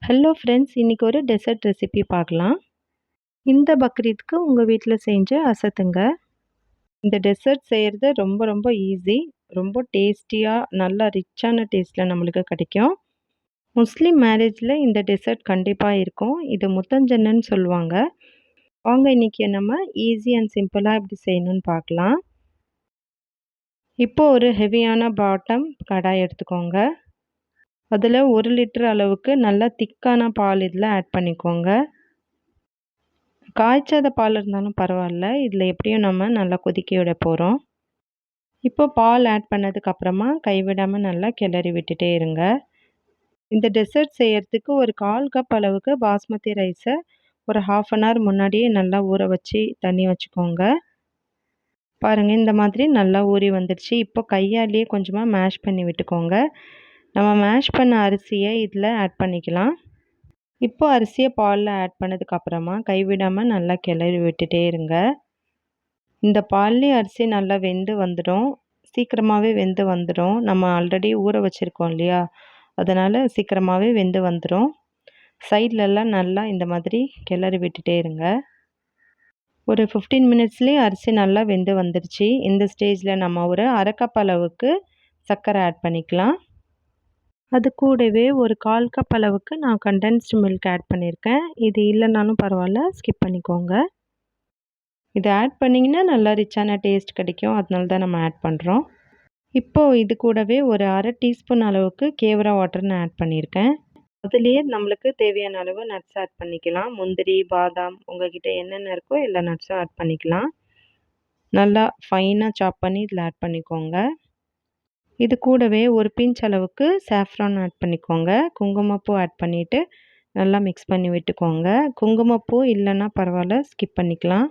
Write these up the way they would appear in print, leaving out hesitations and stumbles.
Hello friends, இன்றைக்கி ஒரு dessert recipe பார்க்கலாம். இந்த பக்ரீத்துக்கு உங்கள் வீட்டில் செஞ்சு அசத்துங்க. இந்த டெசர்ட் செய்கிறது ரொம்ப ரொம்ப ஈஸி. ரொம்ப டேஸ்டியாக நல்லா ரிச்சான டேஸ்ட்டில் நம்மளுக்கு கிடைக்கும். முஸ்லீம் மேரேஜில் இந்த டெசர்ட் கண்டிப்பாக இருக்கும். இது முத்தஞ்சன்னு சொல்லுவாங்க. வாங்க இன்றைக்கி நம்ம ஈஸி அண்ட் சிம்பிளாக எப்படி செய்யணும்னு பார்க்கலாம். இப்போது ஒரு ஹெவியான பாட்டம் கடாய் எடுத்துக்கோங்க. அதில் 1 லிட்டர் அளவுக்கு நல்லா திக்கான பால் இதில் ஆட் பண்ணிக்கோங்க. காய்ச்சாத பால் இருந்தாலும் பரவாயில்ல. இதில் எப்படியும் நம்ம நல்லா கொதிக்க விட போகிறோம். இப்போ பால் ஆட் பண்ணதுக்கப்புறமா கைவிடாமல் நல்லா கிளறி விட்டுட்டே இருங்க. இந்த டெசர்ட் செய்கிறதுக்கு ஒரு 1/4 கப் அளவுக்கு பாஸ்மதி ரைஸை ஒரு 1/2 அன் ஹவர் முன்னாடியே நல்லா ஊற வச்சு தண்ணி வச்சுக்கோங்க. பாருங்கள், இந்த மாதிரி நல்லா ஊறி வந்துடுச்சு. இப்போ கையாலேயே கொஞ்சமாக மேஷ் பண்ணி விட்டுக்கோங்க. நம்ம மேஷ் பண்ண அரிசியை இதில் ஆட் பண்ணிக்கலாம். இப்போ அரிசியை பாலில் ஆட் பண்ணதுக்கப்புறமா கைவிடாமல் நல்லா கிளறி விட்டுட்டே இருங்க. இந்த பால்லேயே அரிசி நல்லா வெந்து வந்துடும். சீக்கிரமாகவே வெந்து வந்துடும். நம்ம ஆல்ரெடி ஊற வச்சுருக்கோம் இல்லையா, அதனால் சீக்கிரமாகவே வெந்து வந்துடும். சைட்லலாம் நல்லா இந்த மாதிரி கிளறி விட்டுட்டே இருங்க. ஒரு 15 மினிட்ஸ்லேயே அரிசி நல்லா வெந்து வந்துடுச்சு. இந்த ஸ்டேஜில் நம்ம ஒரு 1/2 கப் அளவுக்கு சர்க்கரை ஆட் பண்ணிக்கலாம். அது கூடவே ஒரு 1/4 கப் அளவுக்கு நான் கண்டென்ஸ்டு மில்க் ஆட் பண்ணியிருக்கேன். இது இல்லைனாலும் பரவாயில்ல, ஸ்கிப் பண்ணிக்கோங்க. இதை ஆட் பண்ணிங்கன்னா நல்லா ரிச்சான டேஸ்ட் கிடைக்கும். அதனால தான் நம்ம ஆட் பண்ணுறோம். இப்போது இது கூடவே ஒரு 1/2 டீஸ்பூன் அளவுக்கு கேவரா வாட்டர் நான் ஆட் பண்ணியிருக்கேன். அதுலேயே நம்மளுக்கு தேவையான அளவு நட்ஸ் ஆட் பண்ணிக்கலாம். முந்திரி, பாதாம், உங்கள்கிட்ட என்னென்ன இருக்கோ எல்லா நட்ஸும் ஆட் பண்ணிக்கலாம். நல்லா ஃபைனாக சாப் பண்ணி இதில் ஆட் பண்ணிக்கோங்க. இது கூடவே ஒரு பிஞ்ச் அளவுக்கு சாஃப்ரான் ஆட் பண்ணிக்கோங்க. குங்குமப்பூ ஆட் பண்ணிவிட்டு நல்லா மிக்ஸ் பண்ணி விட்டுக்கோங்க. குங்குமப்பூ இல்லைன்னா பரவாயில்ல, ஸ்கிப் பண்ணிக்கலாம்.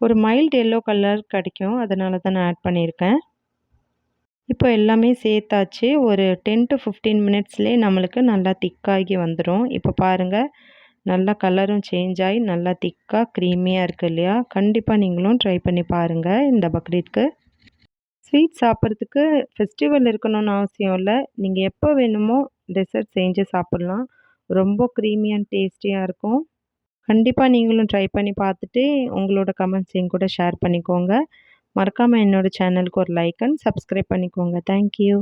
ஒரு மைல்டு எல்லோ கலர் கிடைக்கும், அதனால தான் நான் ஆட் பண்ணியிருக்கேன். இப்போ எல்லாமே சேர்த்தாச்சு. ஒரு 10 to 15 மினிட்ஸ்லேயே நம்மளுக்கு நல்லா திக்காகி வந்துடும். இப்போ பாருங்கள், நல்லா கலரும் சேஞ்ச் ஆகி நல்லா திக்காக க்ரீமியாக இருக்குது இல்லையா. கண்டிப்பாக நீங்களும் ட்ரை பண்ணி பாருங்கள். இந்த பக்ரீத்துக்கு ஸ்வீட் சாப்பிட்றதுக்கு ஃபெஸ்டிவல் இருக்கணும்னு அவசியம் இல்லை. நீங்கள் எப்போ வேணுமோ டெசர்ட் செஞ்சு சாப்பிட்லாம். ரொம்ப க்ரீமி அண்ட் டேஸ்டியாக இருக்கும். கண்டிப்பாக நீங்களும் ட்ரை பண்ணி பார்த்துட்டு உங்களோட கமெண்ட்ஸ் என் கூட ஷேர் பண்ணிக்கோங்க. மறக்காமல் என்னோடய சேனலுக்கு ஒரு லைக் அண்ட் சப்ஸ்கிரைப் பண்ணிக்கோங்க. தேங்க்யூ.